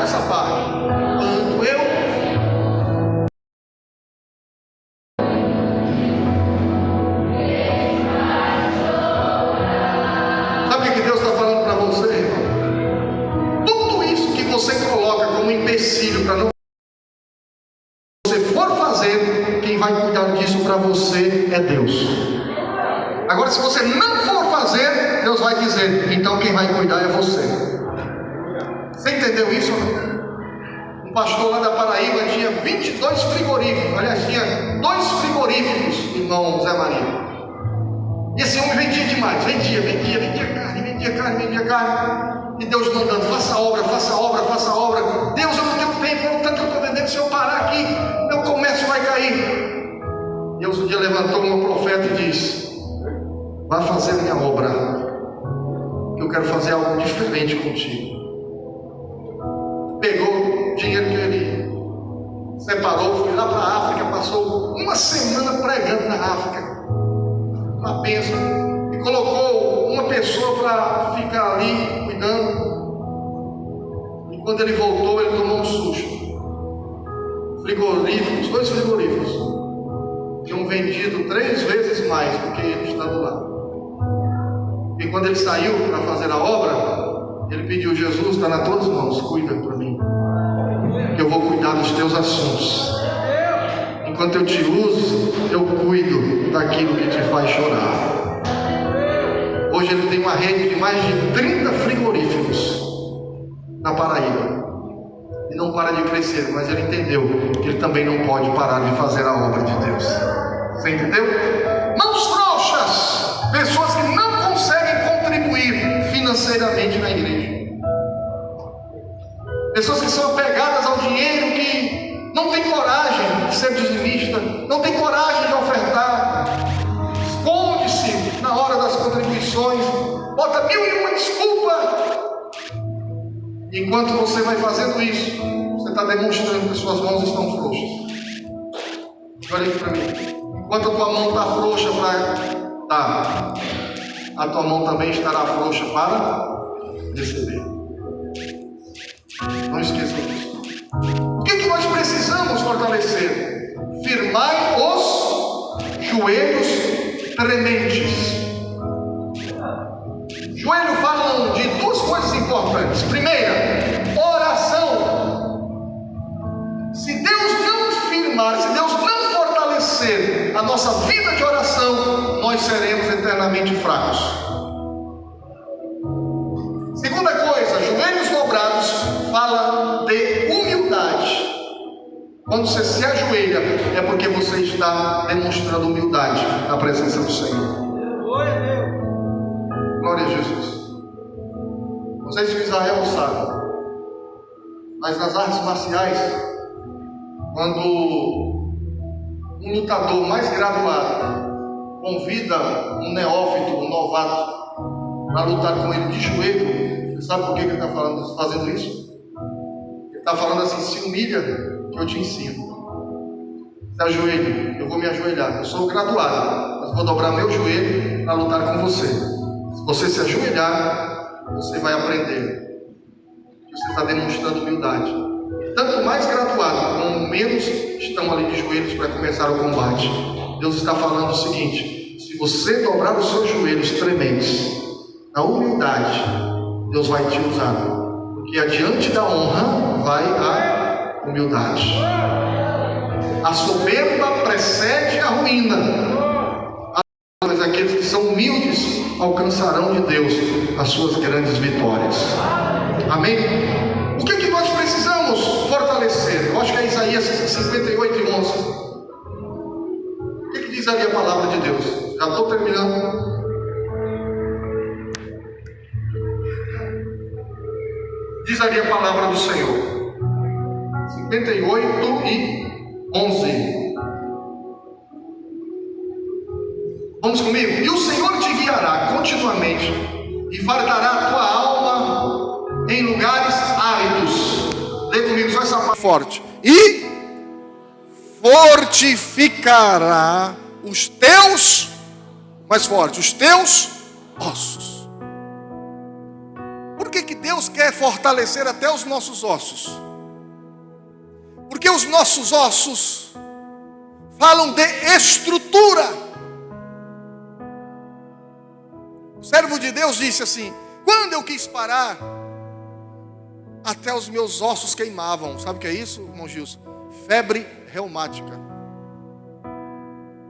Essa parte. Enquanto eu sabe o que Deus está falando para você, irmão? Tudo isso que você coloca como empecilho para não você for fazer, quem vai cuidar disso para você é Deus. Agora, se você não for fazer, Deus vai dizer, então quem vai cuidar é você. Você entendeu isso? Um pastor lá da Paraíba tinha 22 frigoríficos. Aliás, tinha 2 frigoríficos, irmão Zé Maria. E esse homem vendia demais, vendia carne. E Deus mandando, faça obra. Deus, eu não tenho tempo, tanto que eu estou vendendo, se eu parar aqui, meu comércio vai cair. Deus um dia levantou uma profeta e disse, vá fazer minha obra, que eu quero fazer algo diferente contigo. Pegou o dinheiro que ele separou, foi lá para a África, passou uma semana pregando na África, uma bênção, e colocou uma pessoa para ficar ali cuidando. E quando ele voltou, ele tomou um susto. Frigoríficos, 2 frigoríficos, tinham vendido 3 vezes mais do que ele estando lá. E quando ele saiu para fazer a obra, ele pediu: Jesus, está nas tuas mãos, cuida para mim, que eu vou cuidar dos teus assuntos. Enquanto eu te uso, eu cuido daquilo que te faz chorar. Hoje ele tem uma rede de mais de 30 frigoríficos na Paraíba. E não para de crescer, mas ele entendeu que ele também não pode parar de fazer a obra de Deus. Você entendeu? Mãos frouxas, pessoas que não conseguem contribuir financeiramente na igreja, pessoas que são apegadas ao dinheiro, que não tem coragem de ser dizimista, não tem coragem de ofertar, esconde-se na hora das contribuições, bota 1001 desculpa. Enquanto você vai fazendo isso, você está demonstrando que suas mãos estão frouxas. Olha aqui para mim. Enquanto a tua mão está frouxa para dar, a tua mão também estará frouxa para receber. Não esqueçam disso. O que nós precisamos fortalecer? Firmai os joelhos trementes. Joelho falam de 2 coisas importantes. Primeira, oração. Se Deus não firmar, se Deus não fortalecer a nossa vida de oração, nós seremos eternamente fracos. Segunda coisa, joelhos dobrados fala de humildade. Quando você se ajoelha, é porque você está demonstrando humildade na presença do Senhor. Glória a Jesus. Não sei se o Israel sabe, mas nas artes marciais, quando um lutador mais graduado convida um neófito, um novato, para lutar com ele de joelho, você sabe por que ele está fazendo isso? Ele está falando assim: se humilha que eu te ensino. Se ajoelhe, eu vou me ajoelhar. Eu sou graduado, mas vou dobrar meu joelho para lutar com você. Se você se ajoelhar, você vai aprender que você está demonstrando humildade. Tanto mais graduado, como menos estão ali de joelhos para começar o combate. Deus está falando o seguinte: se você dobrar os seus joelhos trementes, na humildade, Deus vai te usar, porque adiante da honra vai a humildade. A soberba precede a ruína, mas aqueles que são humildes alcançarão de Deus as suas grandes vitórias. Amém? O que nós precisamos fortalecer? Eu acho que é Isaías 58:11. O que diz ali a palavra de Deus? Já estou terminando. Diz ali a palavra do Senhor, 58:11. Vamos comigo? E o Senhor te guiará continuamente e fartará a tua alma em lugares áridos. Lê comigo só essa parte forte. E fortificará os teus, mais forte, os teus ossos. Por que Deus quer fortalecer até os nossos ossos? Porque os nossos ossos falam de estrutura. O servo de Deus disse assim: quando eu quis parar, até os meus ossos queimavam. Sabe o que é isso, irmão Gilson? Febre reumática.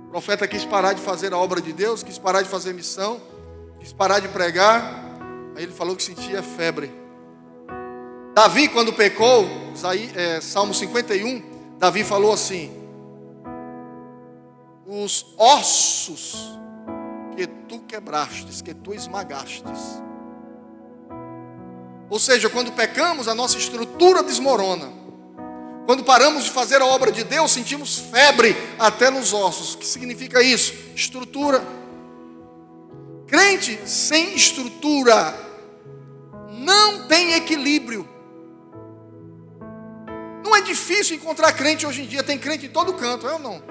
O profeta quis parar de fazer a obra de Deus, quis parar de fazer missão, quis parar de pregar. Aí ele falou que sentia febre. Davi, quando pecou, Salmo 51, Davi falou assim: os ossos que tu quebrastes, que tu esmagastes. Ou seja, quando pecamos, a nossa estrutura desmorona. Quando paramos de fazer a obra de Deus, sentimos febre até nos ossos. O que significa isso? Estrutura. Crente sem estrutura não tem equilíbrio. Não é difícil encontrar crente hoje em dia. Tem crente em todo canto, é ou não?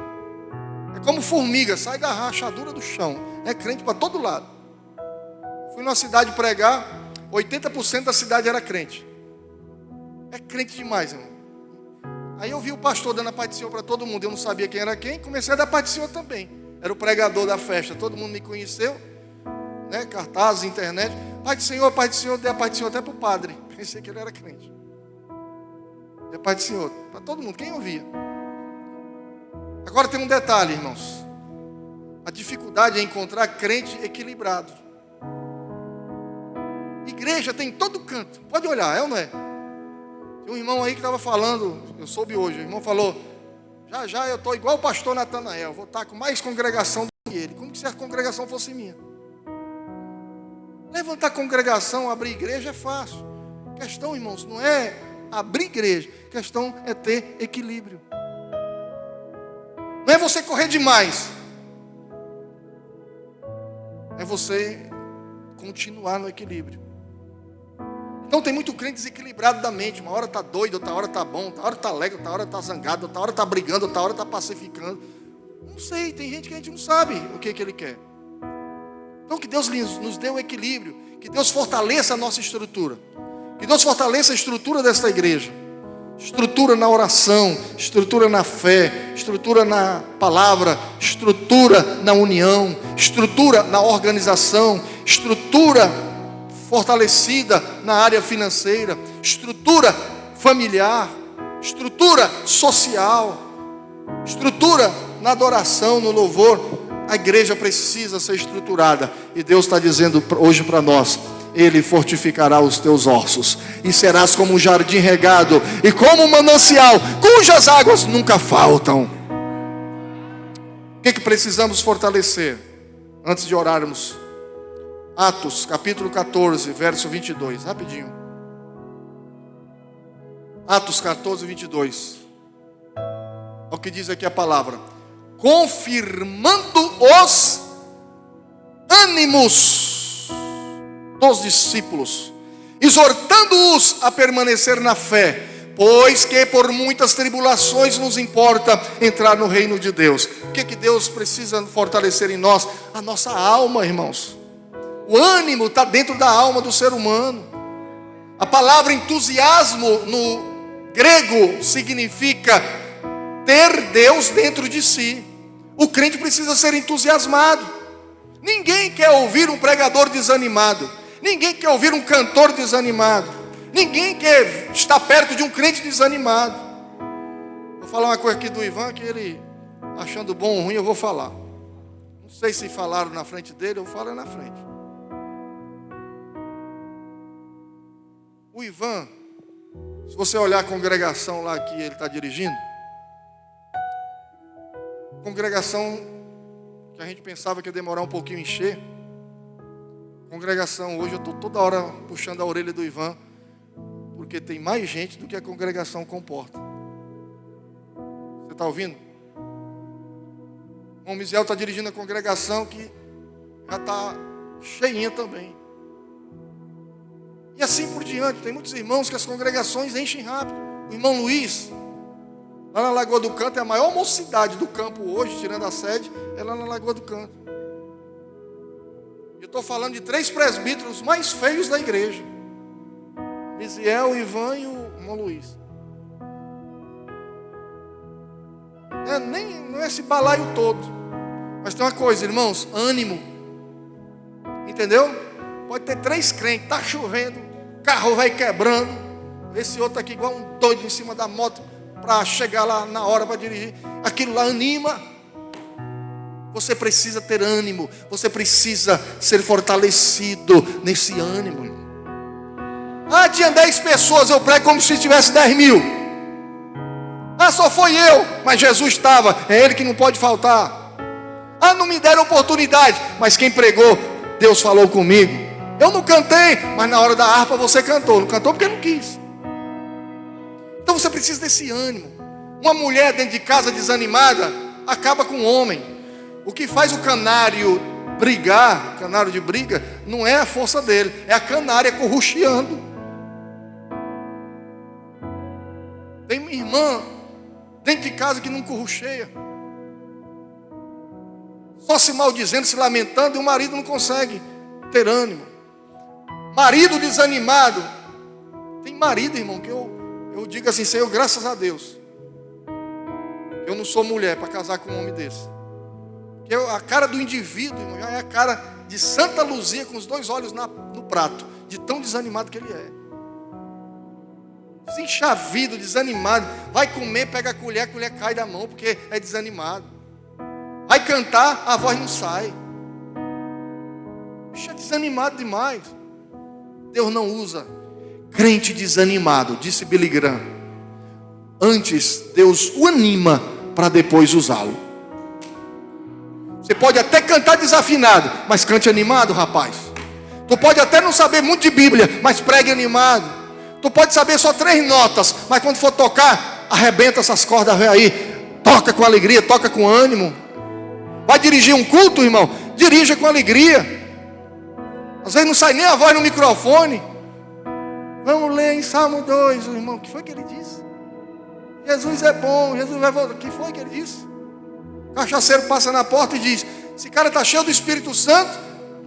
É como formiga, sai da rachadura do chão. É crente para todo lado. Fui numa cidade pregar, 80% da cidade era crente. É crente demais, irmão. Aí eu vi o pastor dando a paz do Senhor para todo mundo. Eu não sabia quem era quem. Comecei a dar a paz do Senhor também. Era o pregador da festa. Todo mundo me conheceu, né? Cartazes, internet. Paz do Senhor, paz do Senhor. Dei a paz do Senhor até para o padre. Pensei que ele era crente. Dei a paz do Senhor para todo mundo, quem ouvia. Agora tem um detalhe, irmãos. A dificuldade é encontrar crente equilibrado. Igreja tem em todo canto. Pode olhar, é ou não é? Tem um irmão aí que estava falando, eu soube hoje, o irmão falou, já eu estou igual o pastor Natanael, vou estar com mais congregação do que ele. Como se a congregação fosse minha? Levantar congregação, abrir igreja é fácil. A questão, irmãos, não é abrir igreja, a questão é ter equilíbrio. Não é você correr demais, é você continuar no equilíbrio. Então tem muito crente desequilibrado da mente. Uma hora está doido, outra hora está bom, outra hora está alegre, outra hora está zangado, outra hora está brigando, outra hora está pacificando. Não sei, tem gente que a gente não sabe o que ele quer. Então que Deus nos dê um equilíbrio, que Deus fortaleça a nossa estrutura, que Deus fortaleça a estrutura desta igreja. Estrutura na oração, estrutura na fé, estrutura na palavra, estrutura na união, estrutura na organização, estrutura fortalecida na área financeira, estrutura familiar, estrutura social, estrutura na adoração, no louvor. A igreja precisa ser estruturada, e Deus está dizendo hoje para nós: Ele fortificará os teus ossos, e serás como um jardim regado, e como um manancial, cujas águas nunca faltam. O que precisamos fortalecer? Antes de orarmos, Atos, capítulo 14, verso 22, rapidinho. Atos 14, 22. Olha o que diz aqui a palavra: confirmando os ânimos dos discípulos, exortando-os a permanecer na fé, pois que por muitas tribulações nos importa entrar no reino de Deus. O que Deus precisa fortalecer em nós? A nossa alma, irmãos. O ânimo está dentro da alma do ser humano. A palavra entusiasmo no grego significa ter Deus dentro de si. O crente precisa ser entusiasmado. Ninguém quer ouvir um pregador desanimado. Ninguém quer ouvir um cantor desanimado. Ninguém quer estar perto de um crente desanimado. Vou falar uma coisa aqui do Ivan, que ele, achando bom ou ruim, eu vou falar. Não sei se falaram na frente dele, eu falo na frente. O Ivan, se você olhar a congregação lá que ele está dirigindo, congregação que a gente pensava que ia demorar um pouquinho a encher, congregação hoje eu estou toda hora puxando a orelha do Ivan, porque tem mais gente do que a congregação comporta. Você está ouvindo? O Miziel está dirigindo a congregação que já está cheinha também. E assim por diante. Tem muitos irmãos que as congregações enchem rápido. O irmão Luiz, lá na Lagoa do Canto, é a maior mocidade do campo hoje, tirando a sede, é lá na Lagoa do Canto. Eu estou falando de 3 presbíteros mais feios da igreja: Miziel, o Ivan e o irmão Luiz. Não é esse balaio todo. Mas tem uma coisa, irmãos: ânimo. Entendeu? Pode ter 3 crentes, está chovendo, carro vai quebrando, esse outro aqui igual um doido em cima da moto para chegar lá na hora para dirigir. Aquilo lá anima. Você precisa ter ânimo, você precisa ser fortalecido nesse ânimo. Ah, tinha 10 pessoas, eu prego como se tivesse 10 mil. Ah, só foi eu, mas Jesus estava, é Ele que não pode faltar. Ah, não me deram oportunidade, mas quem pregou, Deus falou comigo. Eu não cantei, mas na hora da harpa você cantou. Não cantou porque não quis. Então você precisa desse ânimo. Uma mulher dentro de casa desanimada acaba com o homem. O que faz o canário brigar, canário de briga, não é a força dele, é a canária corrucheando. Tem irmã dentro de casa que não corrucheia, só se maldizendo, se lamentando, e o marido não consegue ter ânimo. Marido desanimado. Tem marido, irmão, que eu Eu digo assim, Senhor, graças a Deus, eu não sou mulher para casar com um homem desse. Porque a cara do indivíduo, irmão, já é a cara de Santa Luzia com os 2 olhos no prato, de tão desanimado que ele é. Desenchavido, desanimado. Vai comer, pega a colher cai da mão porque é desanimado. Vai cantar, a voz não sai. Bicho, é desanimado demais. Deus não usa crente desanimado, disse Billy Graham. Antes, Deus o anima para depois usá-lo. Você pode até cantar desafinado, mas cante animado, rapaz. Tu pode até não saber muito de Bíblia, mas pregue animado. Tu pode saber só 3 notas, mas quando for tocar, arrebenta essas cordas, vem aí. Toca com alegria, toca com ânimo. Vai dirigir um culto, irmão? Dirija com alegria. Às vezes não sai nem a voz no microfone. Vamos ler em Salmo 2, irmão. O que foi que ele disse? Jesus é bom, Jesus vai voltar. O que foi que ele disse? O cachaceiro passa na porta e diz: esse cara está cheio do Espírito Santo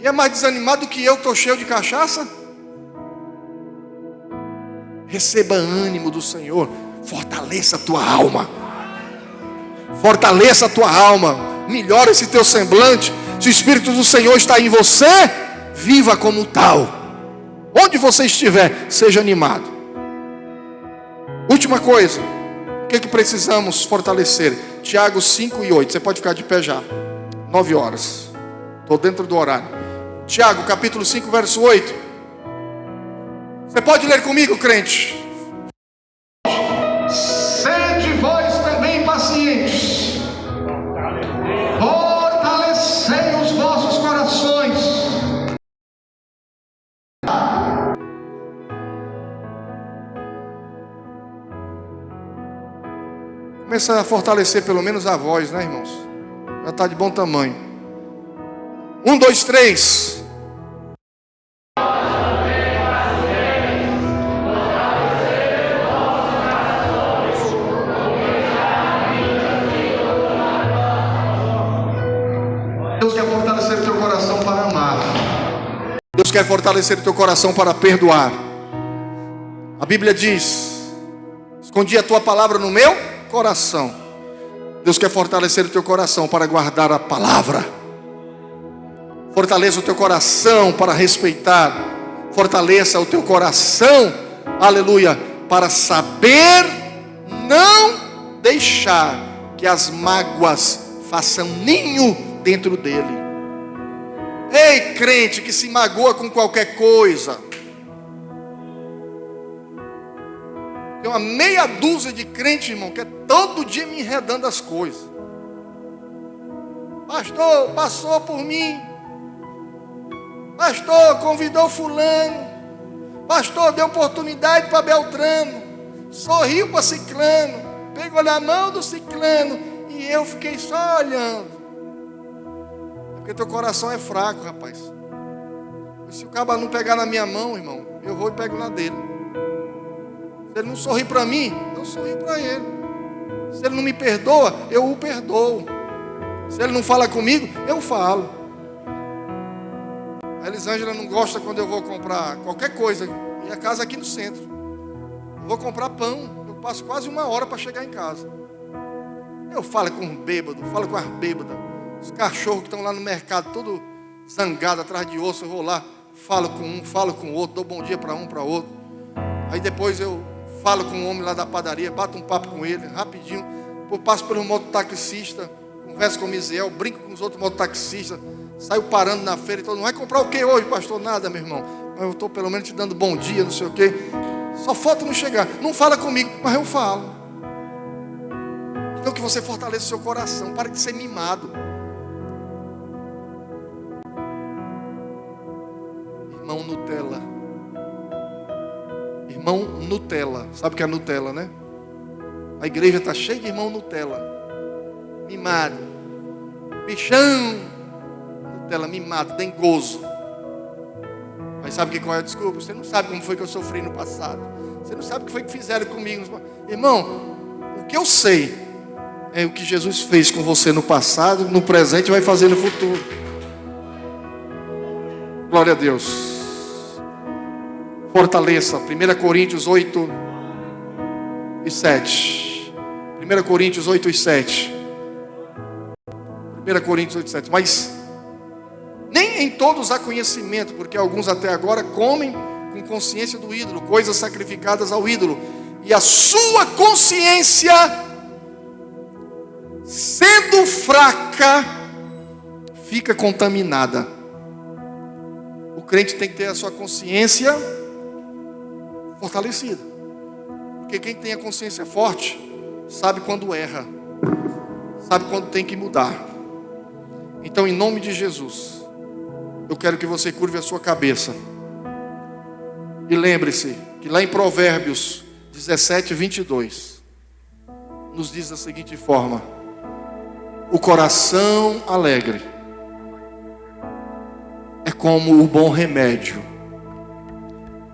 e é mais desanimado do que eu que estou cheio de cachaça. Receba ânimo do Senhor. Fortaleça a tua alma. Fortaleça a tua alma. Melhora esse teu semblante. Se o Espírito do Senhor está em você, viva como tal. Onde você estiver, seja animado. Última coisa. O que precisamos fortalecer? Tiago 5 e 8. Você pode ficar de pé já. 9 horas. Estou dentro do horário. Tiago capítulo 5, verso 8. Você pode ler comigo, crente? Sede vós também pacientes. Fortalecei os vossos corações. Começa a fortalecer pelo menos a voz, né, irmãos? Já está de bom tamanho. 1, 2, 3. Deus quer fortalecer o teu coração para amar. Deus quer fortalecer o teu coração para perdoar. A Bíblia diz: escondi a tua palavra no meu coração. Deus quer fortalecer o teu coração para guardar a palavra. Fortaleça o teu coração para respeitar. Fortaleça o teu coração, aleluia, para saber não deixar que as mágoas façam ninho dentro dele. Ei, crente que se magoa com qualquer coisa. Tem uma meia dúzia de crente, irmão, que é todo dia me enredando as coisas. Pastor, passou por mim. Pastor, convidou fulano. Pastor, deu oportunidade para Beltrano. Sorriu para ciclano. Pegou na mão do ciclano. E eu fiquei só olhando. É porque teu coração é fraco, rapaz. Se o caba não pegar na minha mão, irmão, eu vou e pego na dele. Se ele não sorri para mim, eu sorri para ele. Se ele não me perdoa, eu o perdoo. Se ele não fala comigo, eu falo. A Elisângela não gosta quando eu vou comprar qualquer coisa. E a casa aqui no centro. Eu vou comprar pão. Eu passo quase 1 hora para chegar em casa. Eu falo com um bêbado, falo com as bêbadas. Os cachorros que estão lá no mercado, todo zangado atrás de osso. Eu vou lá, falo com um, falo com o outro, dou bom dia para um, para outro. Aí depois eu falo com um homem lá da padaria, bato um papo com ele, rapidinho. Eu passo pelo mototaxista, converso com o Misael, brinco com os outros mototaxistas. Saio parando na feira e todo mundo: vai comprar o que hoje, pastor? Nada, meu irmão. Mas eu estou pelo menos te dando bom dia, não sei o quê. Só falta não chegar. Não fala comigo, mas eu falo. Então que você fortaleça o seu coração. Para de ser mimado. Irmão Nutella. Irmão Nutella. Sabe o que é Nutella, né? A igreja está cheia de irmão Nutella. Mimado. Bichão. Nutella mimado, dengoso. Mas sabe qual é a desculpa? Você não sabe como foi que eu sofri no passado. Você não sabe o que foi que fizeram comigo. Irmão, o que eu sei é o que Jesus fez com você no passado, no presente e vai fazer no futuro. Glória a Deus. Fortaleça. 1 Coríntios 8, e 7. 1 Coríntios 8 e 7. 1 Coríntios 8 e 7. Mas nem em todos há conhecimento, porque alguns até agora comem com consciência do ídolo, coisas sacrificadas ao ídolo, e a sua consciência, sendo fraca, fica contaminada. O crente tem que ter a sua consciência fortalecida, porque quem tem a consciência forte sabe quando erra, sabe quando tem que mudar. Então, em nome de Jesus, eu quero que você curve a sua cabeça e lembre-se que lá em Provérbios 17, 22 nos diz da seguinte forma: o coração alegre é como o bom remédio,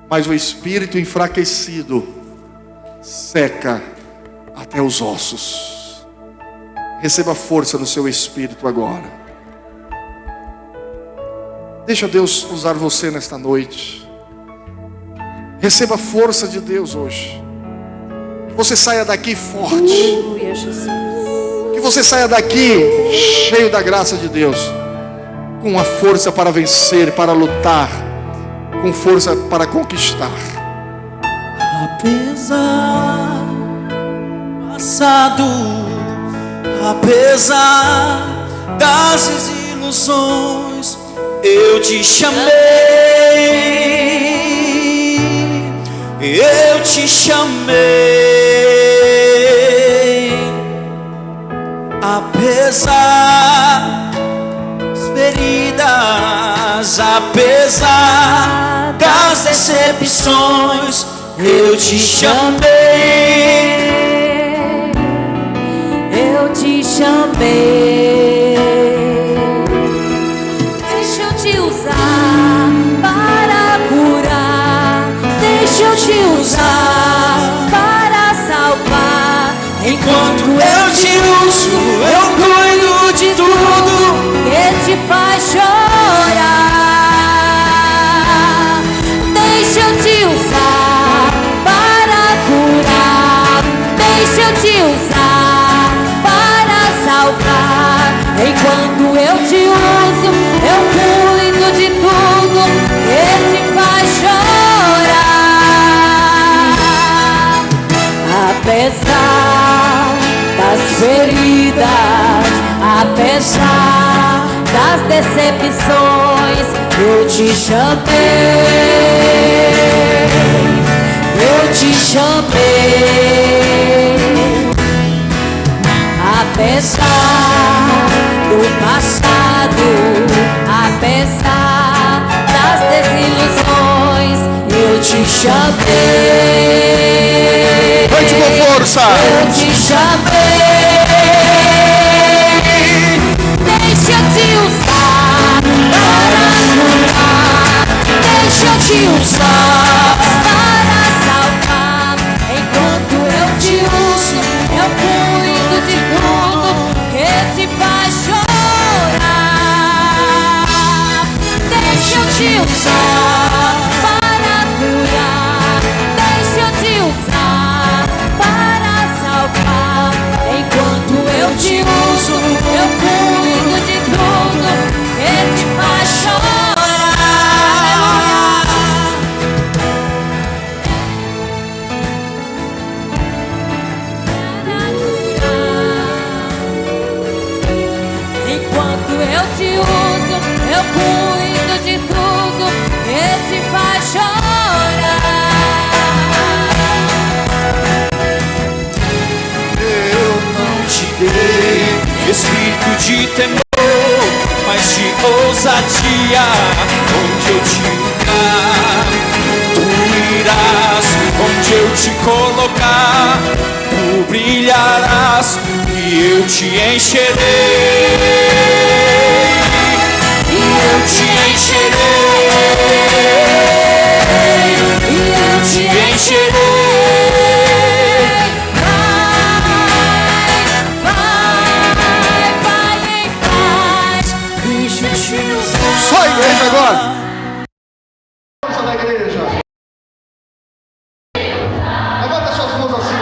mas o espírito enfraquecido seca até os ossos. Receba força no seu espírito agora. Deixa Deus usar você nesta noite. Receba a força de Deus hoje. Que você saia daqui forte. Que você saia daqui cheio da graça de Deus, com a força para vencer, para lutar, com força para conquistar. Apesar passado, apesar das desilusões, eu te chamei, eu te chamei. Apesar das feridas, apesar das decepções, eu te chamei, eu te chamei. Deixa eu te usar para curar, deixa eu te usar para salvar. enquanto eu te uso, eu cuido de tudo que te faz chorar. Deixa eu te usar para curar, deixa eu te usar para salvar. Enquanto eu te uso, eu cuido de tudo que te faz chorar. Apesar das feridas, apesar das decepções, eu te chamei, eu te chamei. Apesar do passado, apesar das desilusões, eu te chamei. Cante com força. Eu te chamei. Deixa eu te usar para curar, deixa eu te usar para salvar. Enquanto eu te uso, eu cuido de tudo que te faz chorar. Deixa eu te usar para curar, deixa eu te usar para salvar. Enquanto eu te uso, eu cuido de tudo que te faz chorar. Enquanto eu te uso, eu cuido de tudo que te faz chorar. Eu não te dei espírito de temor, mas de ousadia. Onde eu te colocar, tu irás. Onde eu te colocar, tu brilharás, e eu te encherei, e eu te encherei, e eu te encherei. Vai em paz, deixa eu te usar. Só a igreja agora. Força da igreja. Levanta suas mãos assim, ó.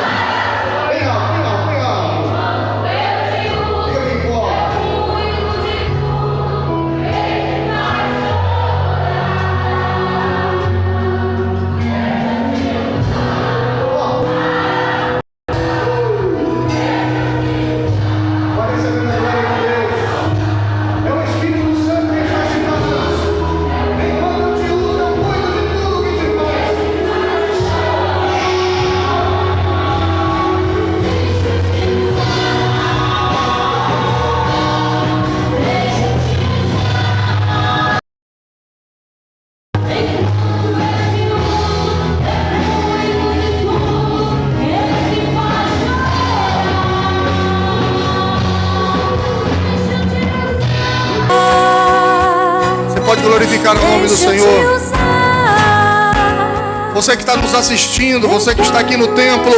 Deixa eu Senhor. te usar. Você que está nos assistindo, você que está aqui no templo,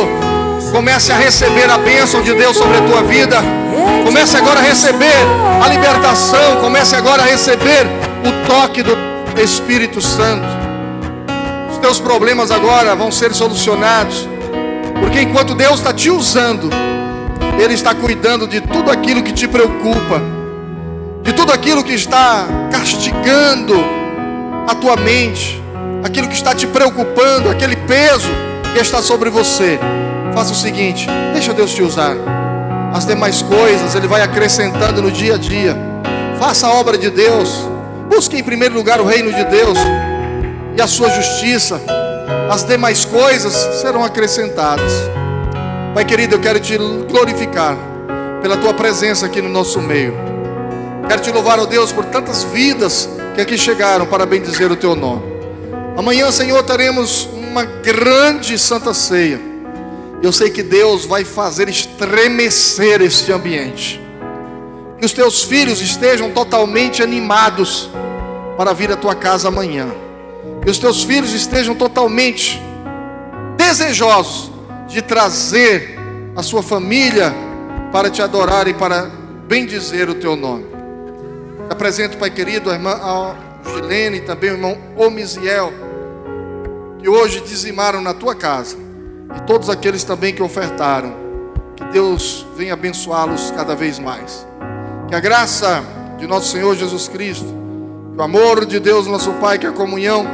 comece a receber a bênção de Deus sobre a tua vida. Comece agora a receber a libertação. Comece agora a receber o toque do Espírito Santo. Os teus problemas agora vão ser solucionados, porque enquanto Deus está te usando, Ele está cuidando de tudo aquilo que te preocupa, de tudo aquilo que está castigando a tua mente, aquilo que está te preocupando, aquele peso que está sobre você. Faça o seguinte: deixa Deus te usar. As demais coisas Ele vai acrescentando no dia a dia. Faça a obra de Deus. Busque em primeiro lugar o reino de Deus e a sua justiça. As demais coisas serão acrescentadas. Pai querido, eu quero te glorificar pela tua presença aqui no nosso meio. Quero te louvar, ó Deus, por tantas vidas que aqui chegaram para bendizer o teu nome. Amanhã, Senhor, teremos uma grande santa ceia. Eu sei que Deus vai fazer estremecer este ambiente. Que os teus filhos estejam totalmente animados para vir à tua casa amanhã. Que os teus filhos estejam totalmente desejosos de trazer a sua família para te adorar e para bendizer o teu nome. Apresento, Pai querido, a irmã Gilene e também o irmão Omisiel, que hoje dizimaram na tua casa, e todos aqueles também que ofertaram. Que Deus venha abençoá-los cada vez mais. Que a graça de nosso Senhor Jesus Cristo, que o amor de Deus nosso Pai, que a comunhão